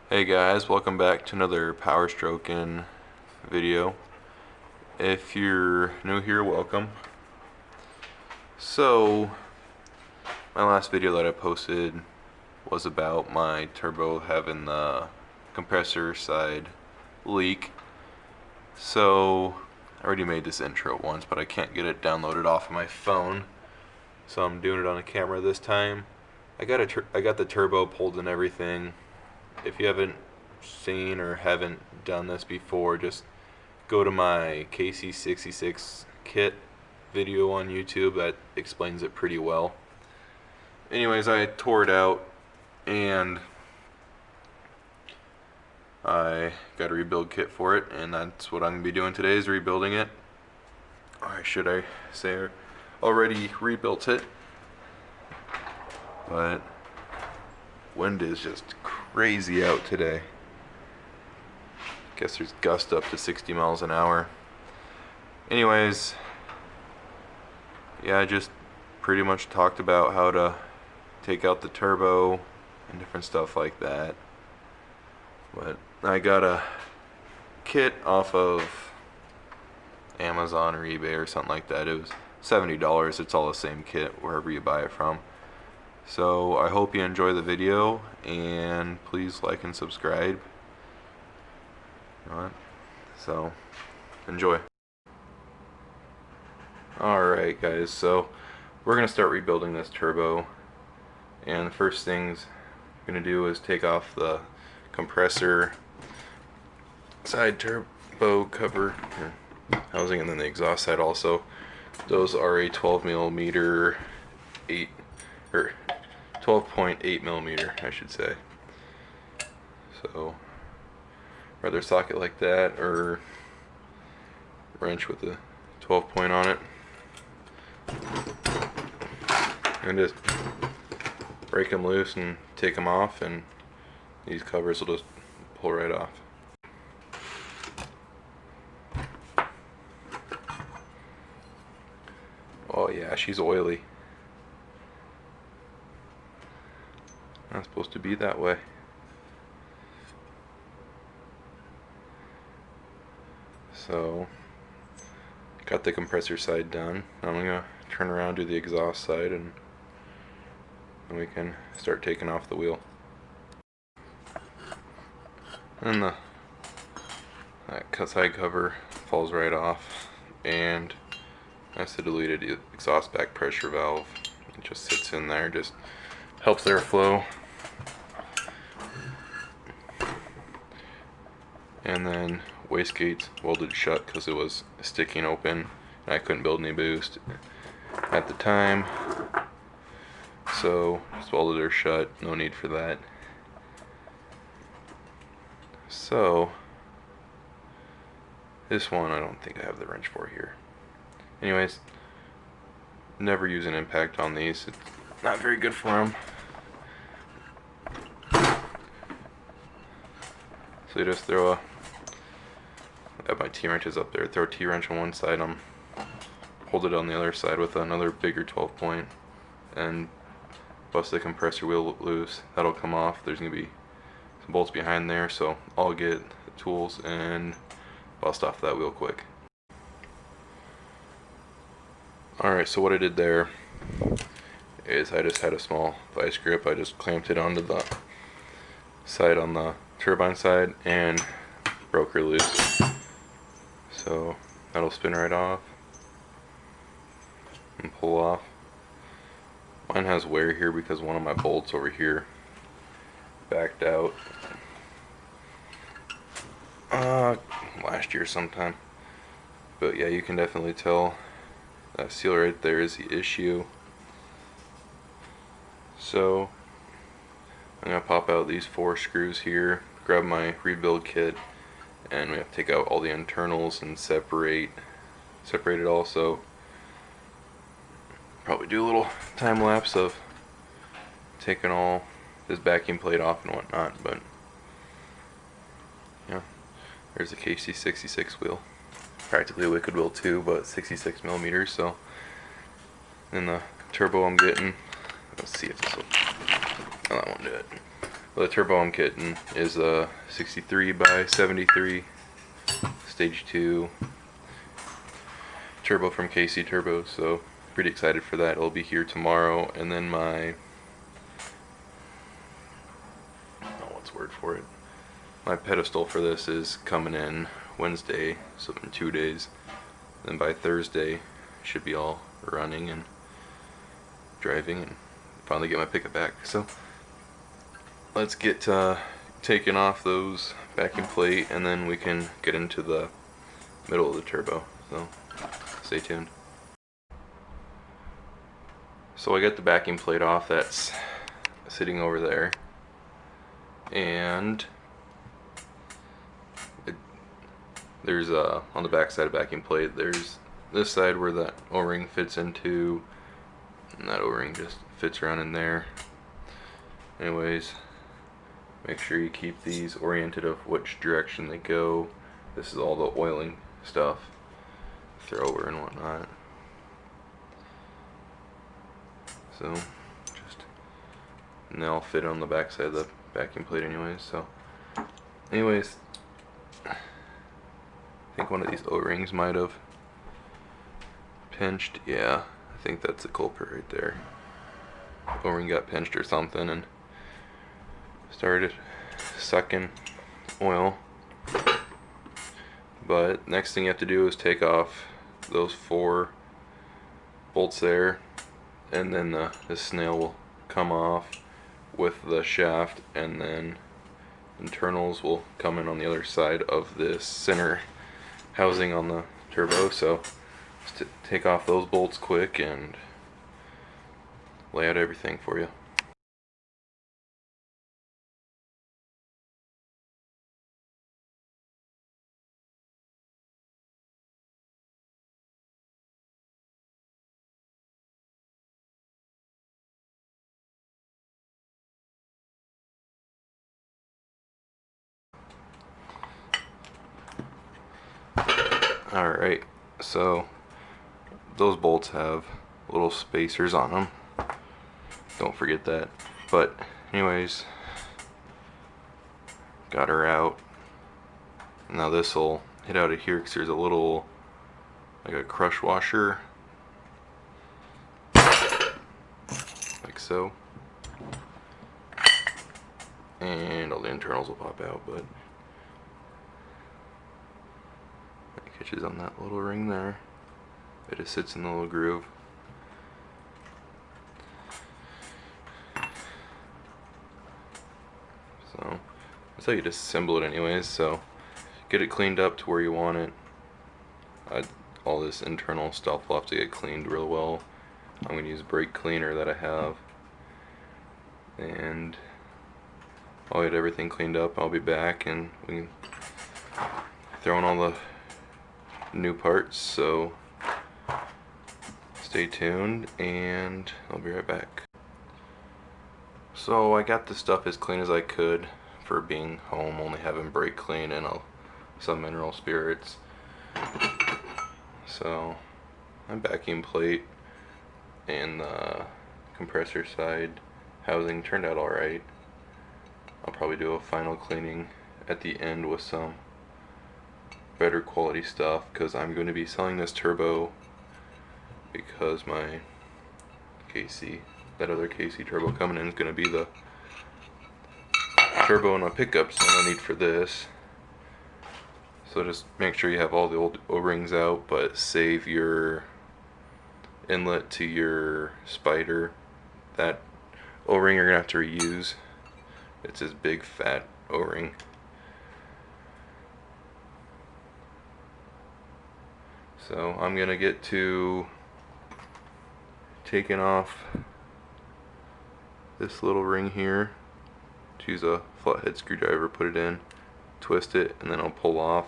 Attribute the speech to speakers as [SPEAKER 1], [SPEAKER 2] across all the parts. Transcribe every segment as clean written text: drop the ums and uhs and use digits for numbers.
[SPEAKER 1] Hey guys, welcome back to another Powerstroke video. If you're new here, welcome. So, my last video that I posted was about my turbo having the compressor side leak. So, I already made this intro once, but I can't get it downloaded off of my phone. So I'm doing it on a camera this time. I got the turbo pulled and everything. If you haven't seen or haven't done this before, just go to my KC66 kit video on YouTube. That explains it pretty well. Anyways, I tore it out and I got a rebuild kit for it, and that's what I'm going to be doing today, is rebuilding it. Or should I say I already rebuilt it, but wind is just crazy out today. Guess there's gusts up to 60 miles an hour. Anyways, yeah, I just pretty much talked about how to take out the turbo and different stuff like that. But I got a kit off of Amazon or eBay or something like that. It was $70. It's all the same kit wherever you buy it from. So I hope you enjoy the video, and please like and subscribe. Alright, so enjoy. Alright guys, so we're going to start rebuilding this turbo, and the first things I'm going to do is take off the compressor side turbo cover housing, and then the exhaust side also. Those are a 12mm 12.8 millimeter, I should say. So rather socket like that or wrench with a 12 point on it, and just break them loose and take them off, and these covers will just pull right off. Oh yeah, she's oily. Not supposed to be that way. So, got the compressor side done. I'm gonna turn around to the exhaust side, and then we can start taking off the wheel. And that side cover falls right off, and that's the deleted exhaust back pressure valve. It just sits in there, just helps airflow. And then wastegate's welded shut because it was sticking open and I couldn't build any boost at the time, so just welded her shut. No need for that. So this one I don't think I have the wrench for here. Anyways, never use an impact on these. It's not very good for them. So you just throw I have my T-wrenches up there. Throw a T-wrench on one side, hold it on the other side with another bigger 12 point, and bust the compressor wheel loose. That'll come off. There's going to be some bolts behind there, so I'll get the tools and bust off that wheel quick. Alright, so what I did there is I just had a small vice grip. I just clamped it onto the side on the turbine side and broke her loose. So that'll spin right off and pull off. Mine has wear here because one of my bolts over here backed out last year sometime. But yeah, you can definitely tell that seal right there is the issue. So I'm going to pop out these 4 screws here, grab my rebuild kit, and we have to take out all the internals and separate it all. So probably do a little time lapse of taking all this backing plate off and whatnot. But yeah, there's the KC66 wheel, practically a wicked wheel too, but 66 millimeters. So then the turbo I'm getting, let's see if this will, oh, that won't do it. Well, the turbo I'm getting is a 63 by 73 stage 2 turbo from KC Turbo, so pretty excited for that. It'll be here tomorrow, and then my, oh, what's the word for it? My pedestal for this is coming in Wednesday, so in 2 days. Then by Thursday, should be all running and driving and finally get my pickup back. So let's get taking off those backing plate, and then we can get into the middle of the turbo. So stay tuned. So I got the backing plate off, that's sitting over there, and there's on the back side of backing plate, there's this side where that O-ring fits into, and that O-ring just fits around in there. Anyways, make sure you keep these oriented of which direction they go. This is all the oiling stuff, thrower and whatnot. So just, and they'll fit on the back side of the backing plate anyways. So anyways, I think one of these O-rings might have pinched. Yeah, I think that's the culprit right there. O-ring got pinched or something and started sucking oil. But next thing you have to do is take off those 4 bolts there, and then the snail will come off with the shaft, and then internals will come in on the other side of this center housing on the turbo. So just take off those bolts quick and lay out everything for you. Alright, so those bolts have little spacers on them, don't forget that. But anyways, got her out. Now this will hit out of here because there's a little, like a crush washer, like so, and all the internals will pop out, but it catches on that little ring there. It just sits in the little groove. So that's how you disassemble it anyways. So get it cleaned up to where you want it. All this internal stuff will have to get cleaned real well. I'm going to use brake cleaner that I have, and I'll get everything cleaned up. I'll be back and we can throw in all the new parts. So stay tuned and I'll be right back. So I got the stuff as clean as I could for being home, only having brake clean and some mineral spirits. So my backing plate and the compressor side housing turned out alright. I'll probably do a final cleaning at the end with some better quality stuff, because I'm going to be selling this turbo because my KC, that other KC turbo coming in, is going to be the turbo in my pickup, so no need for this. So just make sure you have all the old O-rings out, but save your inlet to your spider. That O-ring you're going to have to reuse. It's this big fat O-ring. So I'm going to get to taking off this little ring here. Choose a flathead screwdriver, put it in, twist it, and then I'll pull off.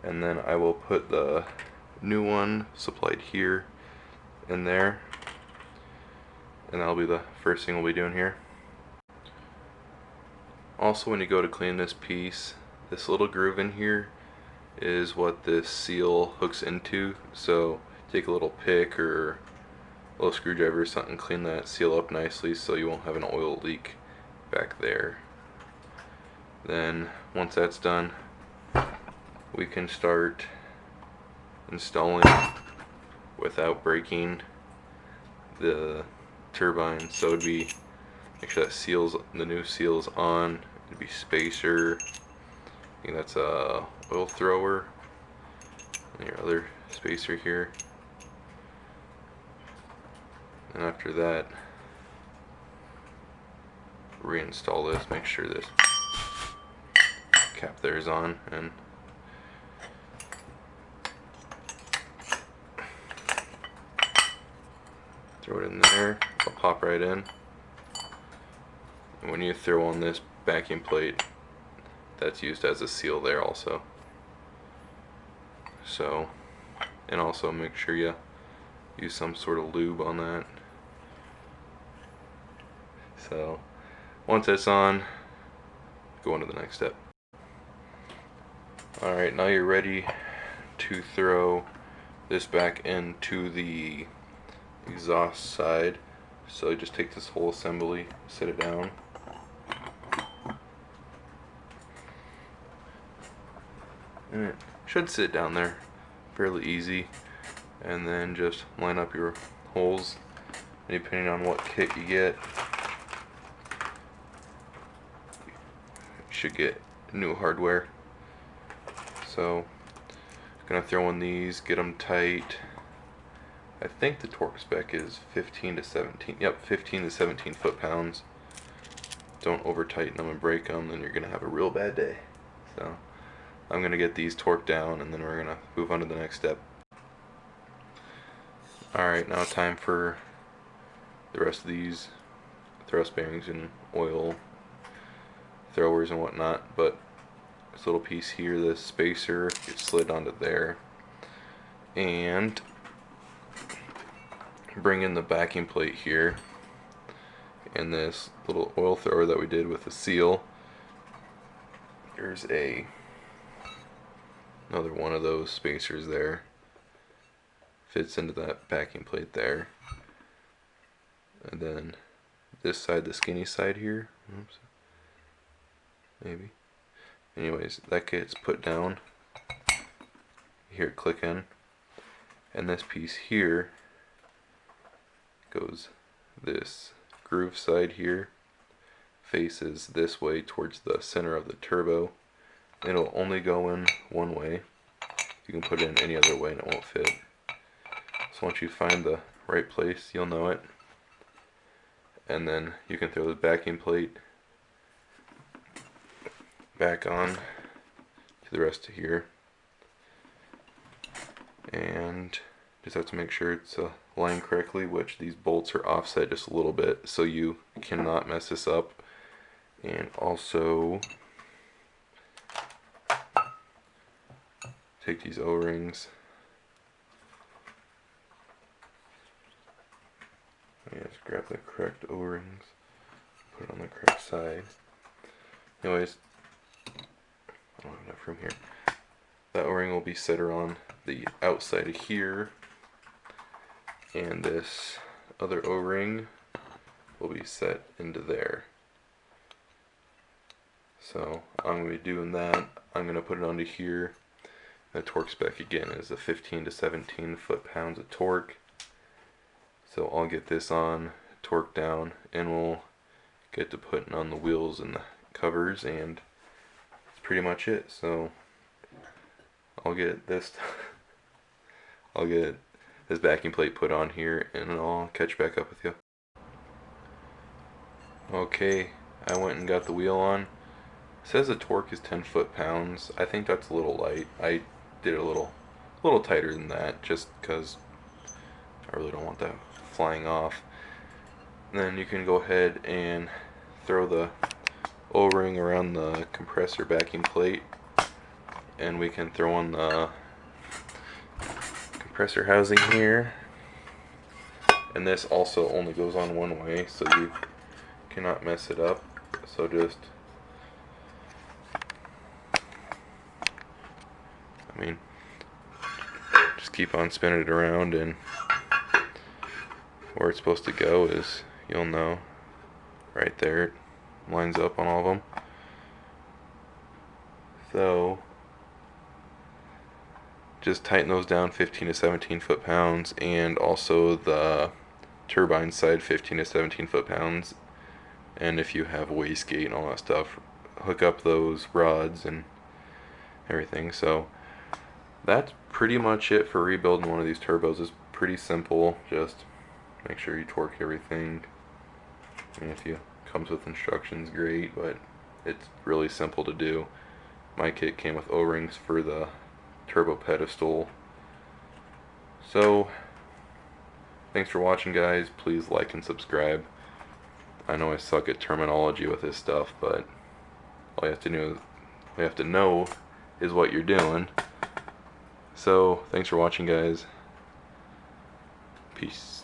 [SPEAKER 1] And then I will put the new one supplied here in there, and that'll be the first thing we'll be doing here. Also, when you go to clean this piece, this little groove in here is what this seal hooks into. So take a little pick or a little screwdriver or something, clean that seal up nicely so you won't have an oil leak back there. Then once that's done, we can start installing without breaking the turbine. So it'd be, make sure that seals, the new seal's on. It'd be spacer. I think that's a oil thrower. And your other spacer here. And after that, reinstall this. Make sure this cap there is on, and throw it in there. It'll pop right in. And when you throw on this backing plate, that's used as a seal there also. So, and also make sure you use some sort of lube on that. So once that's on, go on to the next step. Alright, now you're ready to throw this back into the exhaust side. So you just take this whole assembly, set it down. And it should sit down there fairly easy. And then just line up your holes. And depending on what kit you get, you should get new hardware. So I'm gonna throw in these, get them tight. I think the torque spec is 15 to 17. Yep, 15 to 17 foot-pounds. Don't over tighten them and break them, then you're gonna have a real bad day. So I'm gonna get these torqued down, and then we're gonna move on to the next step. Alright, now time for the rest of these thrust bearings and oil throwers and whatnot. But this little piece here, the spacer, gets slid onto there, and bring in the backing plate here, and this little oil thrower that we did with the seal. There's another one of those spacers there, fits into that backing plate there. And then this side, the skinny side here, oops, maybe, anyways, that gets put down. You hear it click in, and this piece here goes, this groove side here faces this way towards the center of the turbo. It'll only go in one way. You can put it in any other way and it won't fit. So once you find the right place, you'll know it. And then you can throw the backing plate back on to the rest of here. And just have to make sure it's aligned correctly, which these bolts are offset just a little bit, so you cannot mess this up. And also take these O-rings. Just grab the correct O-rings, put it on the correct side. Anyways, I don't have enough room here. That O-ring will be set on the outside of here, and this other O-ring will be set into there. So I'm going to be doing that. I'm going to put it onto here. The torque spec again is a 15 to 17 foot-pounds of torque. So I'll get this on, torque down, and we'll get to putting on the wheels and the covers, and that's pretty much it. So I'll get this backing plate put on here, and I'll catch back up with you. Okay, I went and got the wheel on. It says the torque is 10 foot-pounds. I think that's a little light. I did it a little tighter than that, just because I really don't want that flying off. And then you can go ahead and throw the O-ring around the compressor backing plate, and we can throw on the compressor housing here. And this also only goes on one way, so you cannot mess it up. So just keep on spinning it around, and where it's supposed to go is, you'll know, right there. It lines up on all of them. So just tighten those down 15 to 17 foot-pounds, and also the turbine side 15 to 17 foot-pounds. And if you have wastegate and all that stuff, hook up those rods and everything. So that's pretty much it for rebuilding one of these turbos. It's pretty simple. Just make sure you torque everything. And if you comes with instructions, great, but it's really simple to do. My kit came with O-rings for the turbo pedestal. So thanks for watching, guys. Please like and subscribe. I know I suck at terminology with this stuff, but all you have to know is what you're doing. So thanks for watching, guys. Peace.